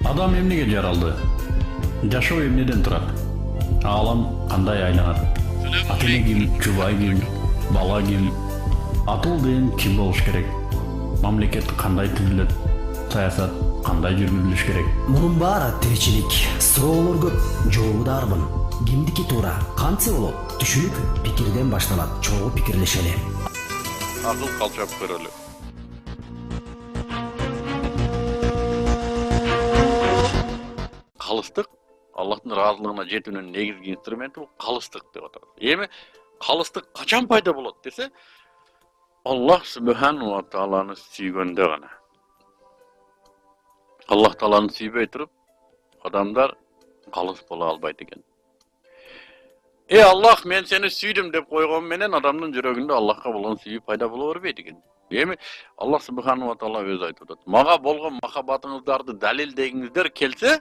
Адам эмнеге жаралды? Жашоо эмнеден турат? Алам кандай айланат? Ата-эне ким, жубай ким, бала ким? Атыл деген ким болуш керек? Мамлекет кандай түзүлөт? Саясат кандай жүргүзүлүш керек? Мунун баары тиричилик. Суроолор көп, жообу да арбын. Кимдики туура, кантсе болот? Түшүнүк пикирден башталат. Чогуу пикирлешели. Акыл калчап көрөлү. Калыстык Аллахтын ыраазылыгына жетүүнүн негизги инструменти бул калыстык деп аталат. Эми калыстык качан пайда болот десе, Аллах субхану ва тааланы сүйгөндө гана. Аллах тааланы сүйбөй туруп, адамдар калыс боло албайт экен. Аллах, мен сени сүйдүм деп койгон менен адамдын жүрөгүндө Аллахка болгон сүйүү пайда боло бербейт экен. Эми Аллах субхану ва таала өзү айтып атат. Мага болгон махаббатыңыздарды далилдегиңиздер келсе,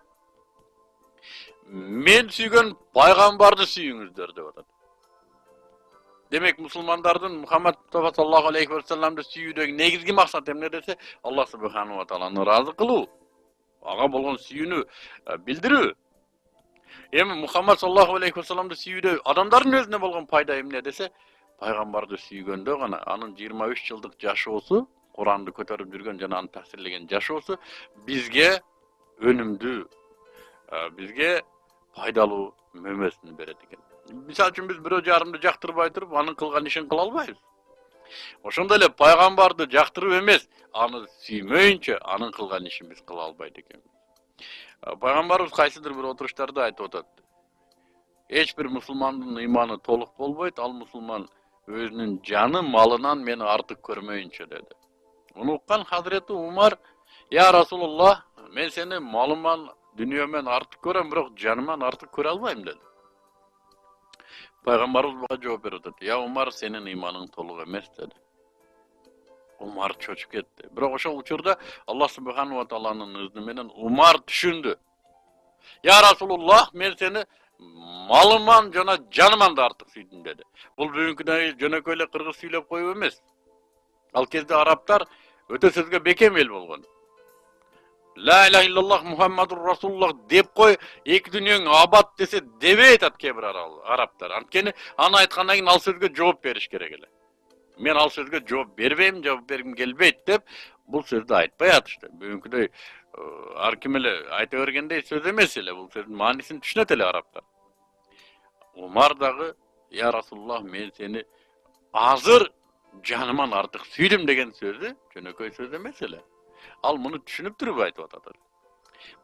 мен сүйгөн пайгамбарды сүйүңүздөр деп атат. Демек, мусулмандардын Мухаммад Мустафа саллаллаху алейхи ва салламды сүйүүдөгү негизги максат эмне десе, Аллах субхану ва тааланы ыраазы кылуу, ага болгон сүйүүнү билдирүү. Эми Мухаммад саллаллаху алейхи ва салламды сүйүүдө адамдардын өзүнө болгон пайда эмне десе, пайгамбарды сүйгөндө гана анын 23 жылдык жашоосу, Куранды көтөрүп жүргөн жана аны тафсирлеген жашоосу бизге өнүмдүү, бизге пайдалуу мөмөсүн берет экен. Мисалы үчүн биз бирөө жарымды жактырбай туруп, анын кылган ишин кыла албайбыз. Ошондой эле пайгамбарды жактырып эмес, аны сүймөйүнчө анын кылган ишин биз кыла албайт экенбиз. Пайгамбарыбыз кайсыдыр бир отуруштарда айтып атат. Эч бир мусулмандын ыйманы толук болбойт, ал мусулман өзүнүн жаны малынан мени артык көрмөйүнчө деди. Муну уккан Хазирети Умар, "Я Расулуллах, мен сени малыман, дүнүйөмөн артык көрөм, бирок жаныман артык көрө албайм" деди. Пайгамбарыбыз буга жооп берип атат. "Я Умар, сенин ыйманың толук эмес" деди. Умар чочуп кетти. Бирок ошол учурда Аллах субхану ва тааланын ызы менен Умар түшүндү. "Я Расулуллах, мен сени малыман жана жаныман да артык сүйдүм" деди. Бул бүгүнкүдөй жөнөкөй эле кыргыз сүйлөп коюу эмес. Ал кезде арабтар өтө сөзгө бекем эл болгон. "Ла иляха иллаллах Мухаммадур Расулуллах" деп кой, эки дүнүйөң абат десе дебей айтат кээ бир арабтар. Анткени аны айткандан кийин ал сөзгө жооп бериш керек эле. Мен ал сөзгө жооп бербейм, жооп бергим келбейт деп бул сөздү айтпай атышты. Бүгүнкүдөй ар ким эле айта бергендей сөз эмес эле, бул сөздүн маанисин түшүнөт эле арабтар. Умар дагы "Я Расулуллах, мен сени азыр жаныман артык сүйдүм" деген сөзү жөнөкөй сөз эмес эле. Ал муну түшүнүп туруп айтып атат.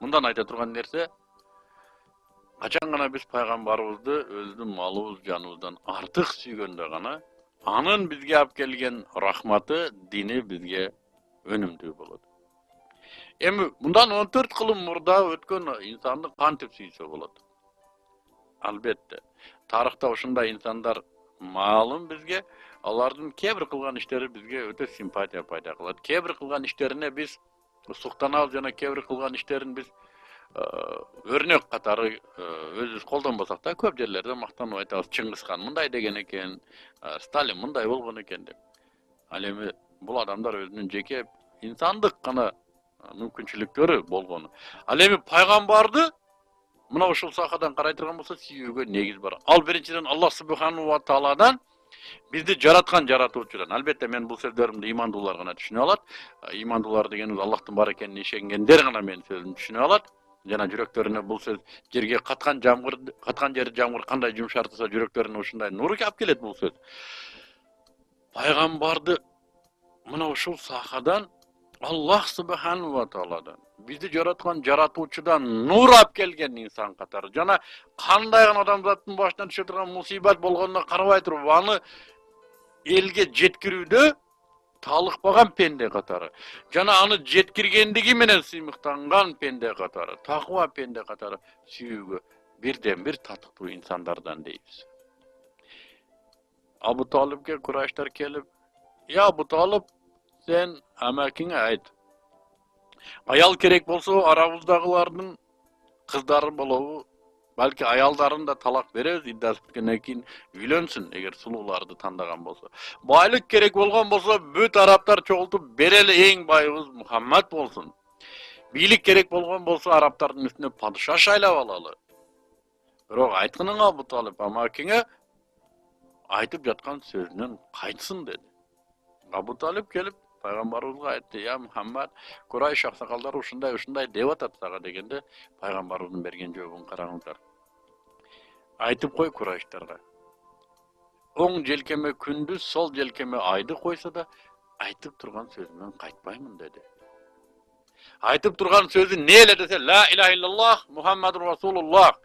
Мындан айта турган нерсе, качан гана биз пайгамбарыбызды өзүбүздүн малыбыз, жаныбыздан артык сүйгөндө гана анын бизге алып келген рахматы, дини бизге өнүмдүү болот. Эми мындан 14 кылым мурда өткөн инсанды кантип сүйсө болот? Албетте, тарыхта ушундай инсандар маалым бизге, алардын кээ бир кылган иштери бизге өтө симпатия пайда кылат. Кээ бир кылган иштерине биз суктанабыз жана кээ бир кылган иштерин биз өрнөк катары өзүбүз колдонбосок да, көп жерлерде мактанып айтабыз. Чыңгызхан мындай деген экен, Сталин мындай болгон экен деп. Ал эми бул адамдар өзүнүн жеке инсандык гана мүмкүнчүлүктөрү болгону. Ал эми пайгамбарды мына ушул сахадан карай турган болсо сүйүүгө негиз бар. Ал биринчиден Аллах субхану ва тааладан, бизди жараткан жаратуучудан. Албетте мен бул сөздөрүмдү ыймандуулар гана түшүнө алат. Ыймандуулар дегенибиз Аллахтын бар экенине ишенгендер гана менин сөзүмдү түшүнө алат. Жана жүрөктөрүнө бул сөз жерге каткан жери жамгыр кандай жумшартса, жүрөктөрүнө ушундай нур алып келет бул сөз. Пайгамбарды мына ушул сахадан Аллах субхану ва тааладан, бизди жараткан жаратуучудан нур алып келген инсан катары. Жана кандай гана адамзаттын башына түшө турган мусибат болгонуна карабай туруп, аны элге жеткирүүдө талыкпаган пенде катары. Жана аны жеткиргендиги менен сыймыктанган пенде катары, таква пенде катары сүйүүгө бирден бир татыктуу инсандардан дейбиз. Абу Талибке Курайштар келип, "Я Абу Талиб, сен амакиңе айт. Аял керек болсо арабыздагылардын кыздары болобу, Balki ayaldарын да талак беребиз, иддасы бүткөндөн кийин үйлөнсүн эгер сулууларды тандаган болсо. Байлык керек болгон болсо бүт арабтар чогултуп берели, эң байыбыз Мухаммад болсун. Бийлик керек болгон болсо арабтардын үстүнө падыша шайлап алалы. Бирок айткының Абу Талип амакеңе айтып жаткан сөзүнөн кайтсын деди. Абу Талип келип пайгамбарыбызга айтты: "Я Мухаммад, Курайш аксакалдары ушундай деп атат сага" дегенде, пайгамбарыбыздын берген жообун караңыздар. Айтып кой Курайштарга. Оң желкеме күндүз, сол желкеме айды койсо да, айтып турган сөзүмөн кайтпаймын деди. Айтып турган сөзү не эле десе, ла илаха иллаллах Мухаммадур Расулуллах.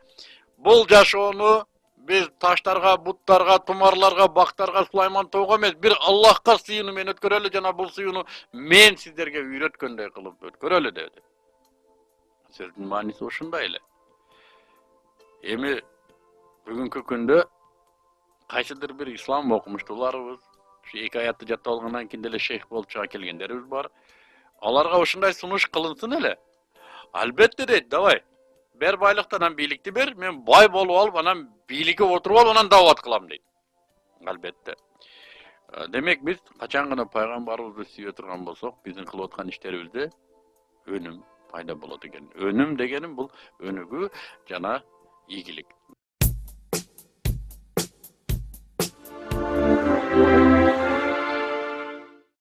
Бул жашоону biz taşlarga, buttlarga, tumarlarga, baktlarga, Süleyman Toğ'a emez, bir Allah'a sıyını men ötköreli jana bul sıyını men sizlerge üyretkönдөй kılıp ötköreli dedi. Sözdün manisi oşunda ele. Emi bugünkü күндө kaysidir bir İslam okumuştularыбыз, şu iki ayatты jatta alгандан кийин деле şeyh болуп чыга келгендерибиz бар. Аларга ушундай сунуш кылынсын эле. Albatta deydi, davay. Ber baylıktan birlikte ber, men bay bolup alıp anan birlikte oturup alıp anan davat kılam deydi. Albatta. Demek biz kaçan gana paygambarыбызды sүйө турган болсок, биздин кылып аткан иштерибизде өнүм пайда болот экен. Өнүм дегеним бул өнүгүү жана ийгилик.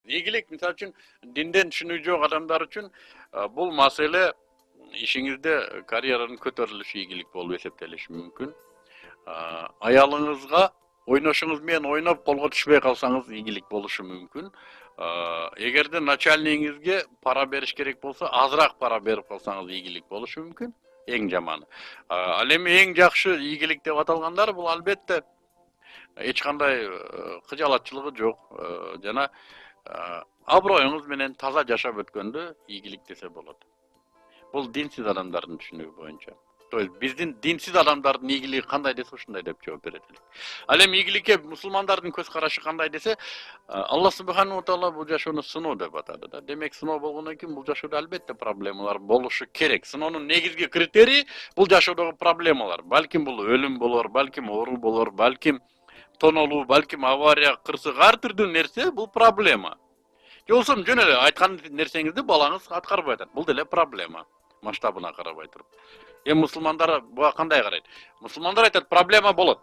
Ийгилик, мисалы үчүн, динден түшүнүү жок адамдар үчүн бул маселе ишиңизде карьеранын көтөрүлүшү ийгилик болуп эсептелиши мүмкүн. Аялыңызга ойношуңуз менен ойноп колго түшпөй калсаңыз ийгилик болушу мүмкүн. Эгерде начальнигиңизге пара бериш керек болсо, азыраак пара берип калсаңыз ийгилик болушу мүмкүн. Эң жаманы. Ал эми эң жакшы ийгилик деп аталгандар бул албетте эч кандай кыжалатчылыгы жок жана аброюңуз менен таза жашап өткөндө ийгилик десе болот. Бул динсиз адамдардын түшүнүгү боюнча. То есть биздин динсиз адамдардын ийгилиги кандай десе ушундай деп жооп берет элек. Ал эми ийгиликке мусулмандардын көз карашы кандай десе, Алла субханаху таала бул жашоону сыноо деп атады да. Демек сыноо болгондон кийин бул жашоодо албетте проблемалар болушу керек. Сыноонун негизги критерии бул жашоодогу проблемалар. Балким бул өлүм болор, балким оору болор, балким тонолуу, балким авария, кырсык ар түрдүү нерсе бул проблема. Жолсом жөн эле айткан нерсеңизди балаңыз аткарбай атат. Бул деле проблема. Масштабына карабай туруп. Мусулмандар буга кандай карайт? Мусулмандар айтат, проблема болот.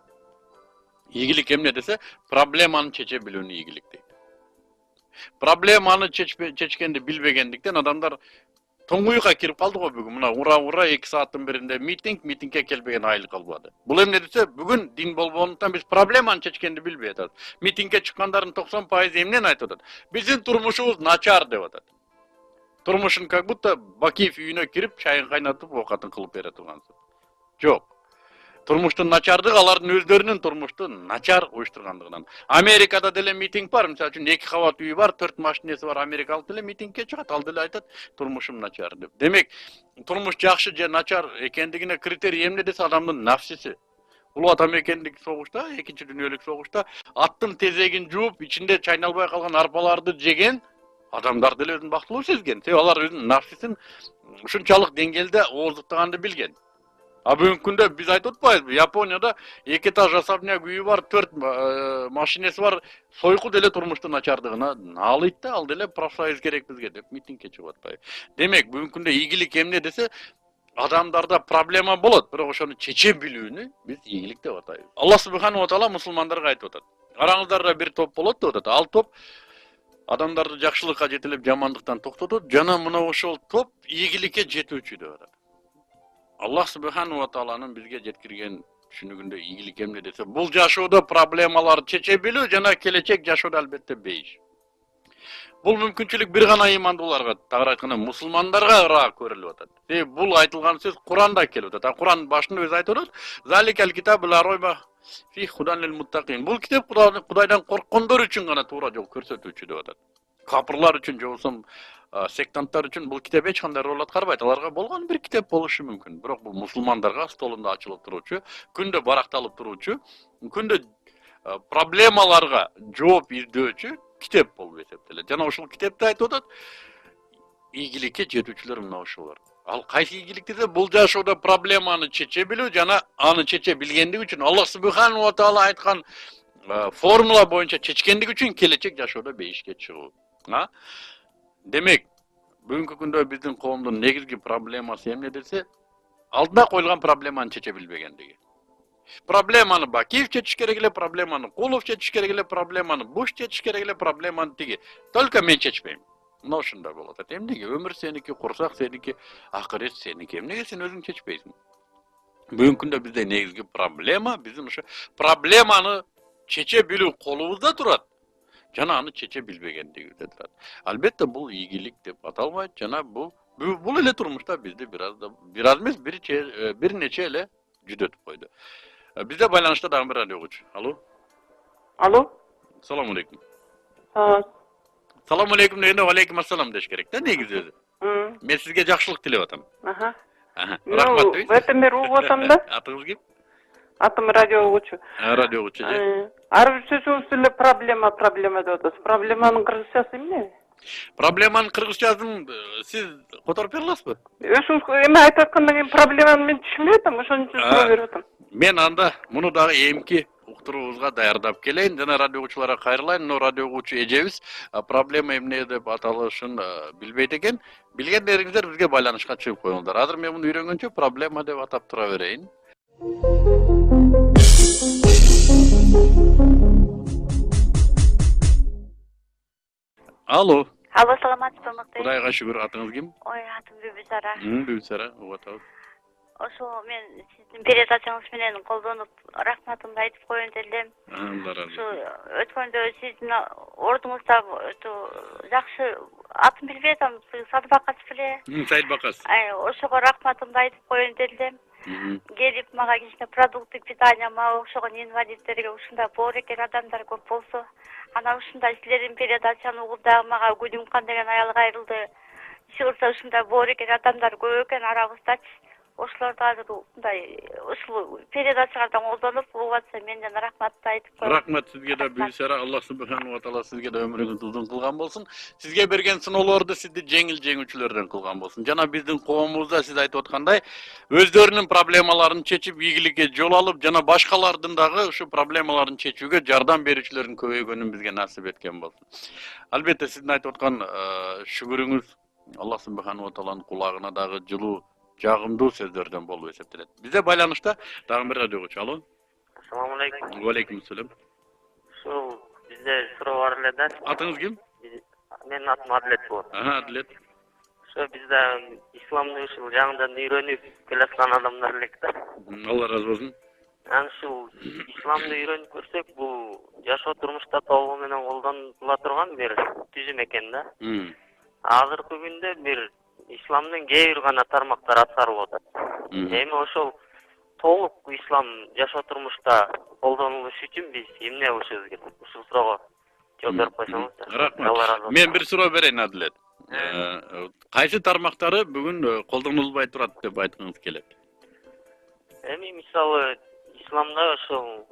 Ийгилик эмне десе, проблеманы чече билүүнү ийгилик дейт. Проблеманы чечкенди билбегендиктен адамдар тоңуйга кирип калды го бүгүн. Мына ура 2 сааттын биринде митингке келбеген айыл калбады. Бул эмне десе, бүгүн дин болбогондуктан биз проблеманы чечкенди билбей атат. Митингке чыккандардын 90% эмнени айтып атат? Биздин турмушубуз начар деп атат. Турмушун как будто Бакиев үйүнө кирип, чайын кайнатып, оокатын кылып бере тургансыз. Жок. Турмуштун начардыгы алардын өздөрүнүн турмушту начар уюштургандыгынан. Америкада деле митинг бар, мисалы үчүн 2 кабат үйү бар, 4 машинеси бар, америкалык деле митингке чыгат, ал деле айтат, турмушум начар деп. Демек, турмуш жакшы же начар экендигине критерий эмне десе, адамдын нафсиси. Улуу Атамекендик согушта, 2-дүйнөлүк согушта аттын тезегин жууп, ичинде чайналбай калган арпаларды жеген адамдар деле өзүн бактылуу сезген. Себеби алар өзүнүн нафсисин ушунчалык деңгээлде ооздуктаганды билген. А бүгүнкү күндө биз айтып атпайбызбы? Японияда 2 этаж особняк үйү бар, 4 машинеси бар, сойку деле турмуштун начардыгына наалыйт да, ал деле профсоюз керек бизге деп митингке чыгып атпайбы. Демек, бүгүнкү күндө ийгилик эмне десе, адамдарда проблема болот, бирок ошону чече билүүнү биз ийгилик деп атайбыз. Алла субханаху таала мусулмандарга айтып атат. Араңыздарда бир топ болот деп атат. Ал топ адамдарды жакшылыкка жетелеп, жамандыктан токтотот, жана мына ошол топ ийгиликке жетүүчү деп атат. Аллах субханаху тааланын бизге жеткирген түшүнүгүндө ийгилик эмне десе, бул жашоодо проблемаларды чече билүү жана келечек жашоодо албетте бейиш. Бул мүмкүнчүлүк бир гана ыймандууларга, тагыраак айтканда мусулмандарга ыраа көрүлүп атат. Себеби бул айтылган сөз Куранда келип атат. Куран башында өзү айтып атат: "Заликал китабу ла ройба фи худан лил муттакин." Бул китеп Кудайдан корккондор үчүн гана туура жол көрсөтүүчү деп атат. Капырлар үчүн, жобосом сектанттар үчүн бул китеп эч кандай роль аткарбайт. Аларга болгон бир китеп болушу мүмкүн. Бирок бул мусулмандарга столунда ачылып туручу, күндө баракталып туручу, күндө проблемаларга жооп издөөчү китеп болуп эсептелет. Жана ушул китепте айтып атат, ийгиликке жетүүчүлөр мына ушулар. Ал кайсы ийгиликти де бул жашоодо проблеманы чече билүү жана аны чече билгендиги үчүн Аллах субханала ва таала айткан формула боюнча чечкендиги үчүн келечек жашоодо бейишке чыгуу. Демек, бүгүнкү күндө биздин коомдун негизги проблемасы эмне десе, алдына коюлган проблеманы чече билбегендиги. Проблеманы Бакиев чечиш керек эле, проблеманы Кулов чечиш керек эле, проблеманы Буш чечиш керек эле, проблеманы тиги. Только мен чечпейм. Мына ушундай болот. Эмнеге өмүр сеники, курсак сеники, акырет сеники. Эмнеге сен өзүң чечпейсиң? Бүгүнкү күндө бизде негизги проблема биздин ошо проблеманы чече билүү колубузда турат. Жана аны чече билбегендигибизде турат. Албетте бул ийгилик деп аталбайт, жана бул эле турмушта бизди бир эмес, бир нече эле жүдөтүп койду. Бизде байланышта дагы бир радио угуучу. Алло. Алло. Саламу алейкум. Саламу алейкум дегенде алейкум ассалам деш керек да негизи өзү. Мен сизге жакшылык тилеп атам. Рахмат дейбиз. В этом мир угуп атам да. Атыңыз ким? Атым радио угуучу. Радио угуучу же. Ар бир сөзүңүз эле проблема деп атасыз. Проблеманын кыргызчасы эмне? Проблеманын кыргызчасын сиз которуп бере аласызбы? Өзүңүз эме айтып аткандан кийин проблеманы мен түшүнбөй атам, ошон үчүн суроо берип атам. Мен анда муну дагы эмки уктуруубузга даярдап келейин жана радио угуучуларга кайрылайын. Но радио угуучу эжебиз проблема эмне деп аталышын билбейт экен. Билгендериңиздер бизге байланышка чыгып коюңуздар. Азыр мен муну үйрөнгөнчө проблема деп атап тура берейин. Алло. Алло, саламатсызбы, Мыктай? Кудайга шүгүр, атыңыз ким? Ой, атым Бүбүсара. Бүбүсара, угуп атабыз. Ошо мен сиздин передачаңыз менен колдонуп, рахматымды айтып коеюн делдим. Алла разы Ошо өткөндө сиздин ордуңузда жакшы атын билбей атам, Саид Бакасов эле. Саид Бакасов. Ошого рахматымды айтып коеюн делдим. Келип мага кичине продукты питания мага окшогон инвалидтерге ушундай боорекер адамдар көп болсо, анан ушундай силердин передачаны угуп дагы мага Гүлүмкан деген аял кайрылды. Иши кылса ушундай боорекер адамдар көп экен арабыздачы. Ошолорду азыр мындай ушул передачалардан колдонуп угуп атса менден рахматты айтып коеюн. Рахмат сизге да Бүбүсара, Аллах субханала ва таала сизге да өмүрүңүздү узун кылган болсун. Сизге берген сыноолорду сизди жеңил жеңүүчүлөрдөн кылган болсун. Жана биздин коомубузда сиз айтып аткандай, өздөрүнүн проблемаларын чечип, ийгиликке жол алып, жана башкалардын дагы ушу проблемаларын чечүүгө жардам берүүчүлөрдүн көбөйгөнүн бизге насип эткен болсун. Албетте сиздин айтып аткан шүгүрүңүз Аллах субханала ва тааланын кулагына дагы жылуу жагымдуу сөздөрдөн болуп эсептелет. Бизде байланышта дагы бир радио угуучу. Алло. Assalamu alaikum. Ва алейкум ассалам. Ушул бизде суроо бар эле да. Атыңыз ким? Менин атым Адилет болот. Адилет. Ошо бизде исламды ушул жаңыдан үйрөнүп келаткан адамдар элек да. Алла разы болсун. Анан ушул исламды үйрөнүп көрсөк, бул жашоо турмушта толугу менен колдонула турган бир түзүм экен да. Азыркы күндө бир исламдын кээ бир гана тармактары аткарылып атат. Эми ошол толук ислам жашоо турмушта колдонулушу үчүн биз эмне кылышыбыз керек? Ушул суроого жооп берип койсоңуз. Рахмат. Мен бир суроо берейин, Адилет. Кайсы тармактары бүгүн колдонулбай турат деп айткыңыз келет? Эми мисалы исламда ошол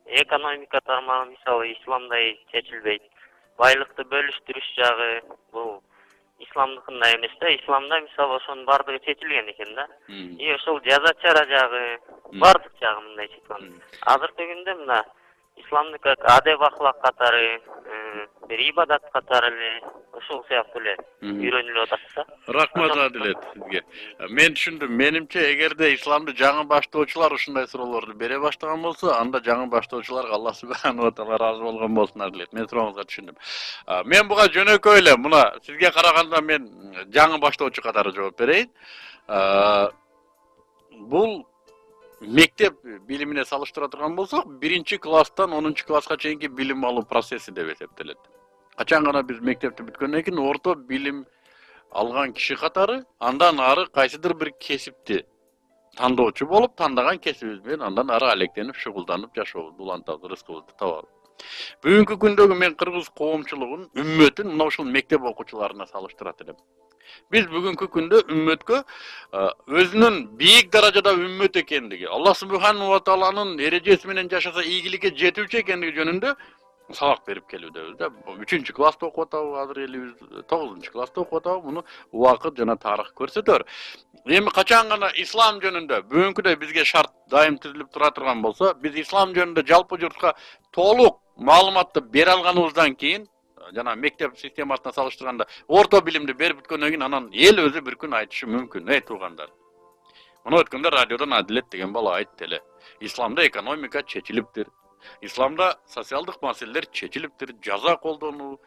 экономика тармагы мисалы исламда чечилбейт. Байлыкты бөлүштүрүш жагы бул исламдыкындай эмес да. Исламда мисалы ошонун бардыгы чечилген экен да. И ошол жаза чара жагы бардык жагы мындай чечилген. Азыркы күндө мына исламдык как адеп ахлак катары, бир ибадат катары эле ошол сыяктуу эле үйрөнүлүп атат да. Рахмат Адилет сизге. Мен түшүндүм. Менимче эгерде исламды жаңы баштоочулар ушундай суроолорду бере баштаган болсо, анда жаңы баштоочуларга Аллах субханала ва таала разы болгон болсун, Адилет. Мен сурооңузга түшүндүм. Мен буга жөнөкөй эле мына сизге караганда мен жаңы баштоочу катары жооп берейин. Бул мектеп билимине салыштыра турган болсок, 1-класстан 10-класска чейинки билим алуу процесси деп эсептелет. Качан гана биз мектепти бүткөндөн кийин орто билим алган киши катары андан ары кайсыдыр бир кесипти тандоочу болуп, тандаган кесибибиз менен андан ары алектенип, шугулданып жашообузду улантабыз, рызкыбызды табабыз. Бүгүнкү күндөгү мен кыргыз коомчулугун, үммөтүн мына ушул мектеп окуучуларына салыштырат элем. Биз бүгүнкү күндө үммөткө өзүнүн бийик даражада үммөт экендиги, Аллах субханала ва тааланын эрежеси менен жашаса ийгиликке жетүүчү экендиги жөнүндө сабак берип келүүдөбүз да. 3-чү класста окуп атабы, азыр элибиз 9-чу класста окуп атабы. Муну убакыт жана тарых көрсөтөр. Эми качан гана ислам жөнүндө бүгүнкүдөй бизге шарт дайым түзүлүп тура турган болсо, биз ислам жөнүндө жалпы журтка толук маалыматты бере алганыбыздан кийин, жана мектеп системасына салыштырганда орто билимди берип бүткөндөн кийин анан эл өзү бир күн айтышы мүмкүн. Эй туугандар. Муну өткөндө радиодон Адилет деген бала айтты эле. Исламда экономика чечилиптир. Исламда социалдык маселелер чечилиптир, жаза колдонуу,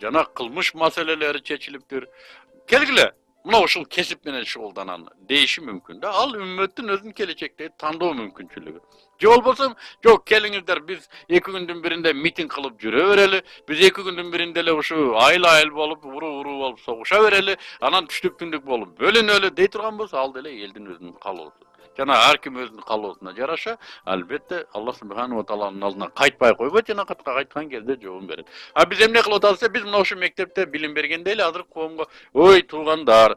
жана кылмыш маселелери чечилиптир. Келгиле, мына ушул кесип менен шугулданан дейиши мүмкүн да. Ал үммөттүн өзүнүн келечектеги тандоо мүмкүнчүлүгү. Же болбосо, жок келиңиздер биз 2 күндүн биринде митинг кылып жүрө берели, биз 2 күндүн биринде эле ушу айыл болуп, уруу болуп согуша берели, анан түштүк түндүк болуп бөлүнөлү дей турган болсо, ал деле элдин өзүнүн калоосу. Жана ар ким өзүнүн калоосуна жараша, албетте Аллах субханаху ва тааланын алдына кайтпай койбойт, жана кайткан кезде жообун берет. А биз эмне кылып атабыз? Биз мына ушу мектепте билим бергенде эле азыр коомго, ой туугандар,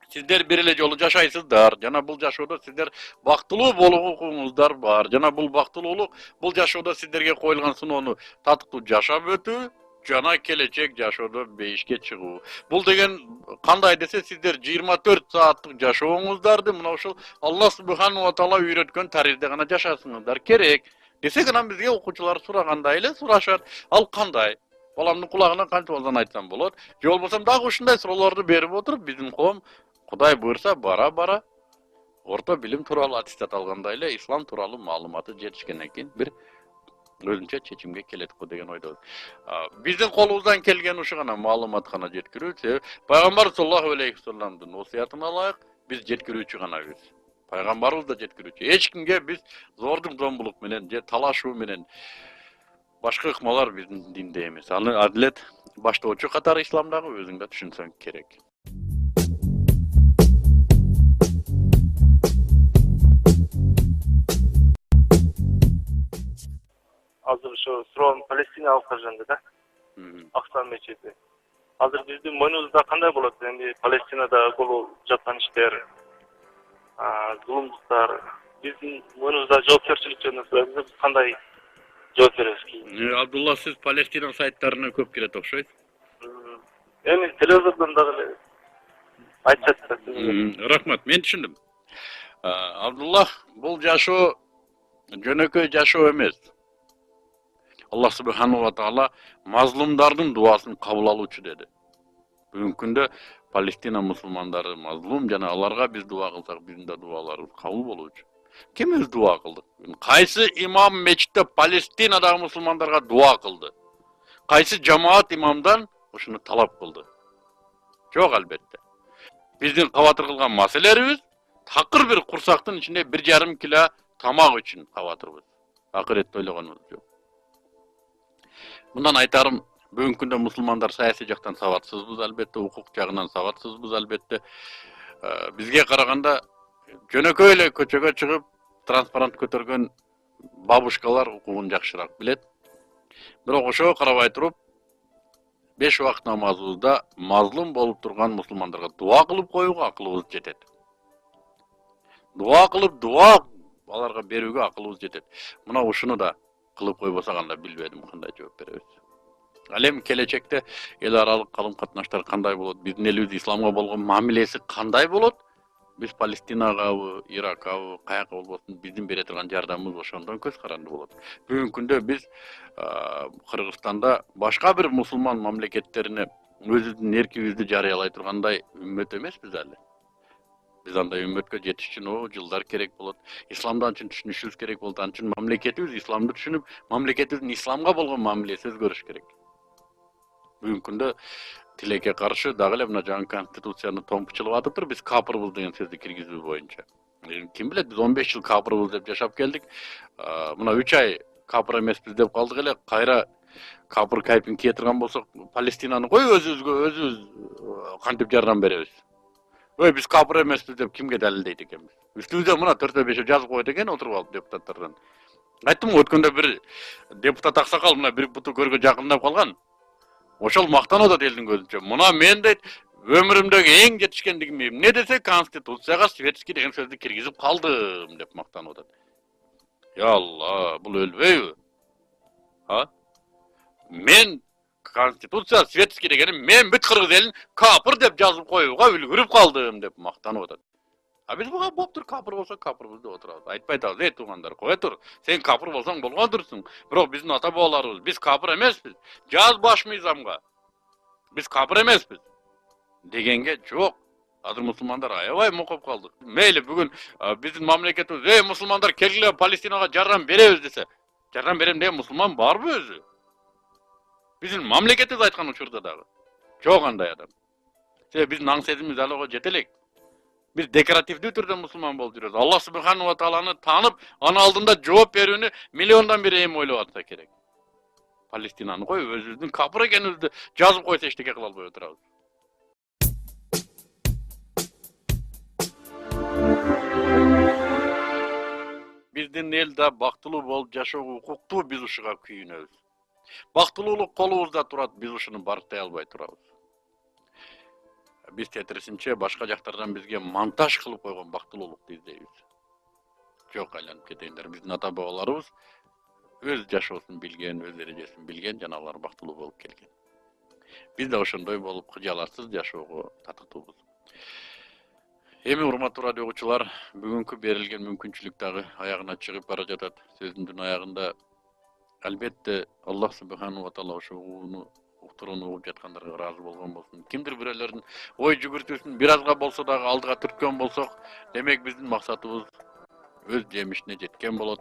сиздер бир эле жолу жашайсыздар, жана бул жашоодо сиздер бактылуу болуу укугуңуздар бар, жана бул бактылуулук бул жашоодо сиздерге коюлган сыноону татыктуу жашап өтүү, жана келечек жашоодо бейишке чыгуу. Бул деген кандай десе, сиздер 24 сааттык жашооңуздарды мына ушул Аллах субханаху ва таала үйрөткөн таризде гана жашасыңыздар керек. Десек анан бизге окуучулар сурагандай эле сурашат. Ал кандай? Баламдын кулагына канча балдан айтсам болот? Же болбосо дагы ушундай суроолорду берип отуруп, биздин коом Кудай буйрса бара-бара орто билим тууралуу аттестат алгандай эле ислам тууралуу маалыматы жетишкенден кийин бир өзүнчө чечимге келет го деген ойдобуз. Биздин колубуздан келген ушу гана маалымат гана жеткирүү. Себеби пайгамбар саллаллаху алейхи вассаламдын осуятын алайык, биз жеткирүүчү ганабыз. Пайгамбарыбыз да жеткирүүчү. Эч кимге биз зордук зомбулук менен же талашуу менен башка ыкмалар биздин динде эмес. Аны Адилет баштоочу катары исламдагы өзүң да түшүнсөң керек. Азыр ошо суроом Палестиналыктар жөнүндө да. Аксан мечети. Азыр биздин мойнубузда кандай болот? Эми Палестинада болуп жаткан иштер, зулумдуктар, биздин мойнубузда жоопкерчилик жөнүндө биз кандай жооп беребиз кийин? Абдулла, сиз Палестина сайттарына көп кирет окшойт. Эми телевизордон дагы эле айтышат да. Рахмат, мен түшүндүм. Абдулла, бул жашоо жөнөкөй жашоо эмес. Аллах субханаху ва таала мазлумдардын дуасын кабыл алуучу деди. Бүгүнкү күндө Палестина мусулмандары мазлум, жана аларга биз дуа кылсак, биздин да дуаларыбыз кабыл болуучу. Ким өз дуа кылды? Кайсы имам мечитте Палестинадагы мусулмандарга дуа кылды? Кайсы жамаат имамдан ушуну талап кылды? Жок, албетте. Биздин кабатыр кылган маселелерибиз такыр бир курсактын ичинде 1,5 кило тамак үчүн кабатырбыз. Акыретти ойлогонубуз жок. Мындан айтарым, бүгүнкү күндө мусулмандар саясий жактан сабатсызбыз, албетте, укук жагынан сабатсызбыз, албетте. Бизге караганда жөнөкөй эле көчөгө чыгып, транспарант көтөргөн бабушкалар укугун жакшыраак билет. Бирок ошого карабай туруп, 5 убакыт намазыбызда мазлум болуп турган мусулмандарга дуа кылып коюуга акылыбыз жетет. Дуа кылып, аларга берүүгө акылыбыз жетет. Мына ушуну да кылып койбосак анда билбедим кандай жооп беребиз. Ал эми келечекте эл аралык калым катнаштар кандай болот, биздин элибиз исламга болгон мамилеси кандай болот? Биз Палестинагабы, Ираккабы, каяка болбосун биздин бере турган жардамыбыз ошондон көз каранды болот. Бүгүнкү күндө биз Кыргызстанда башка бир мусулман мамлекеттерине өзүбүздүн эркибизди жарыялай тургандай үммөт эмеспиз али. Биз андай үммөткө жетиш үчүн жылдар керек болот. Исламдан үчүн түшүнүшүбүз керек болот. Анын үчүн мамлекетибиз исламды түшүнүп, мамлекетибиздин исламга болгон мамилеси өзгөрүш керек. Бүгүнкү күндө тилекке каршы дагы эле мына жаңы конституцияны томпучулуп атыптыр, биз капырбыз деген сөздү киргизүү боюнча. Ким билет, биз 15 жыл капырбыз деп жашап келдик. Мына 3 ай капыр эмеспиз деп калдык эле, кайра капыр кайпин кие турган болсок, Палестинаны кой өзүбүз кантип жардам беребиз? Биз капыр эмеспиз деп кимге далилдейт экенбиз? Үстүбүздө мына 4-5 жазып койот экен отуруп алып депутаттардан. Айттым, өткөндө бир депутат аксакал мына бир буту көргө жакындап калган. Ошол мактанып атат элдин көзүнчө. Мына мен дейт, өмүрүмдөгү эң жетишкендигим эмне десе, конституцияга светский деген сөздү киргизип калдым деп мактанып атат. Я Алла, бул өлбөйбү? Men Konstitutsiya svetskiy degenim men büt kırgız elin kapır dep жазып koyuga үлgürüp kaldым dep maktanıp atat. A biz buga boptur kapır bolsa kapırыбызды oturabız. Aytpay atабыз, ey tugandar, koya tur. Sen kapır bolsaң болгондурсуң. Бирок биздин ата бабаларыбыз, biz kapır emeспиz. Jaz baş mizamga. Biz kapır emeспиz. Degenge жок. Азыр мусулмандар аябай мокоп калдык. Мейли бүгүн биздин мамлекетибиз, ey мусулмандар келгиле Палестинага жардам беребиз десе, жардам берем деген мусулман барбы өзү? Bizim mamleketiz aytkan uçurda dağı. Çok андай adam. Bizim naң сезимimiz aloga жетелек. Biz dekoratifli türde Müslüman bol жүрөбүз. Allah Subhanahu wa Ta'ala'nı tanıp, ana aldığında cevap berүүnü milyondan biri em oylap atsa kerek. Palestina'nı koy, özümüzdün kapır ekenimizni жазып koysa eşteke kıla alбай oturabız. Bizdin elde baktılуу bolup жашоого укуктуу biz ушуга күйүнөбүз. Бактылуулук колубузда турат, биз ушуну барктай албай турабыз. Биз тетирисинче башка жактардан бизге монтаж кылып койгон бактылуулукту издейбиз. Жок, айланып кетейиндер. Биздин ата бабаларыбыз өз жашоосун билген, өз эрежесин билген, жана алар бактылуу болуп келген. Биз да ошондой болуп кыжалатсыз жашоого татыктуубуз. Эми урматтуу радио угуучулар, бүгүнкү берилген мүмкүнчүлүк дагы аягына чыгып бара жатат. Сөзүмдүн аягында albatta Allah Subhanahu wa Ta'ala ошону уктурууну угуп жаткандарга ыраазы болгон болсун. Кимдир бирөөлөрдүн ой жүгүртүүсүн бир азга болсо дагы алдыга түрткөн болсок, демек биздин максатыбыз өз жемишине жеткен болот.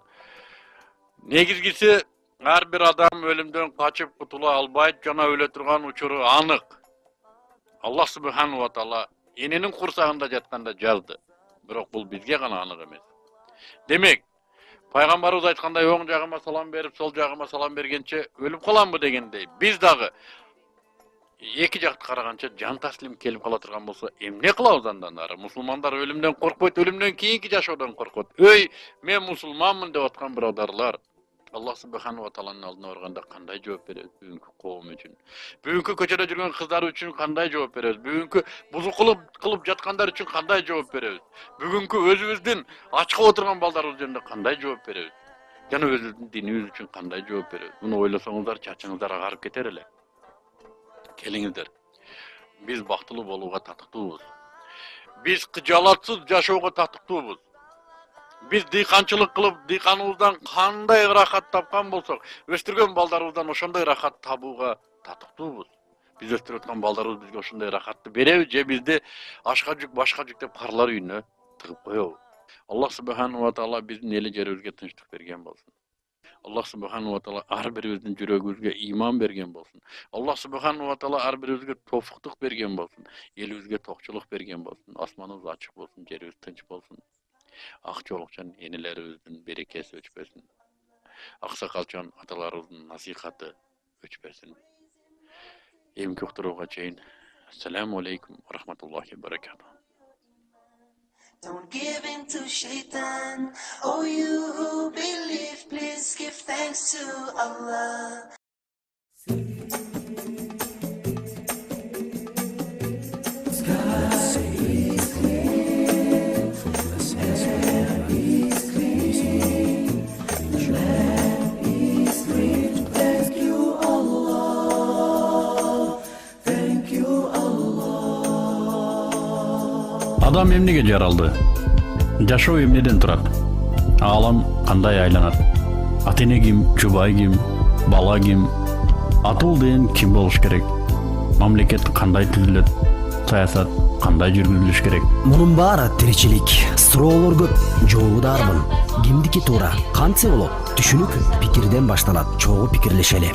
Негизгиси ар бир адам өлүмдөн качып кутула албайт жана өлө турган учуру анык. Allah Subhanahu wa Ta'ala эненин курсагында жатканда жазды. Бирок бул бизге гана анык эмес. Демек Пайгамбарыбыз айткандай, оң жагыма салам берип, сол жагыма салам бергенче өлүп каламбы дегендей. Биз дагы эки жакты караганча жан таслим келип кала турган болсо, эмне кылабыз андан ары? Мусулмандар өлүмдөн коркпойт, өлүмдөн кийинки жашоодон коркот. Өй, мен мусулманмын деп аткан бирадарлар, Allah Subhanahu wa Ta'ala'nын алдына барганда кандай жооп беребиз бүгүнкү коом үчүн? Бүгүнкү көчөдө жүргөн кыздар үчүн кандай жооп беребиз? Бүгүнкү бузук кылып жаткандар үчүн кандай жооп беребиз? Бүгүнкү өзүбүздүн ачкы отурган балдарыбыз жөнүндө кандай жооп беребиз? Жана өзүбүздүн динибиз үчүн кандай жооп беребиз? Муну ойлосоңуздар, чачыңыздар агарып кетер эле. Келиңиздер. Биз бактылуу болууга татыктуубуз. Биз кыжалатсыз жашоого татыктуубуз. Biz dıykançılık kılıp dıykanımızdan kanday ырахат тапкан болсок, өстүргөн балдарыбыздан ошондой ырахат табууга татыктуубуз. Biz өстүрүп аткан балдарыбыз бизге ошондой ырахатты береби же бизди ашка жүк, башка жүк деп карлар үйүнө тыгып коебу? Allah Subhanahu wa Ta'ala биздин эли жерибизге тынчтык берген болсун. Allah Subhanahu wa Ta'ala ар бирибиздин жүрөгүбүзгө иман берген болсун. Allah Subhanahu wa Ta'ala ар бирибизге тофуктук берген болсун. Элибизге токчулук берген болсун. Асманыбыз ачык болсун, жерибиз тынч болсун. Акчолукчан энелерибиздин берекеси өчпөсүн. Аксакалчан аталарыбыздын насихаты өчпөсүн. Эмки уктурууга чейин ассаламу алейкум ва рахматуллахи ва баракатуh. Don't give in to Shaitan. Oh, you who believe, please give thanks to Allah. Адам эмнеге жаралды? Жашоо эмнеден турат? Алам кандай айланат? Ата-эне ким, жубай ким, бала ким? Атыл деген ким болуш керек? Мамлекет кандай түзүлөт? Саясат кандай жүргүзүлүш керек? Мунун баары тиричилик, суроолор көп, жообу дарбын. Кимдики туура, кантсе болот? Түшүнүк пикирден башталат, чогуу пикирлешели.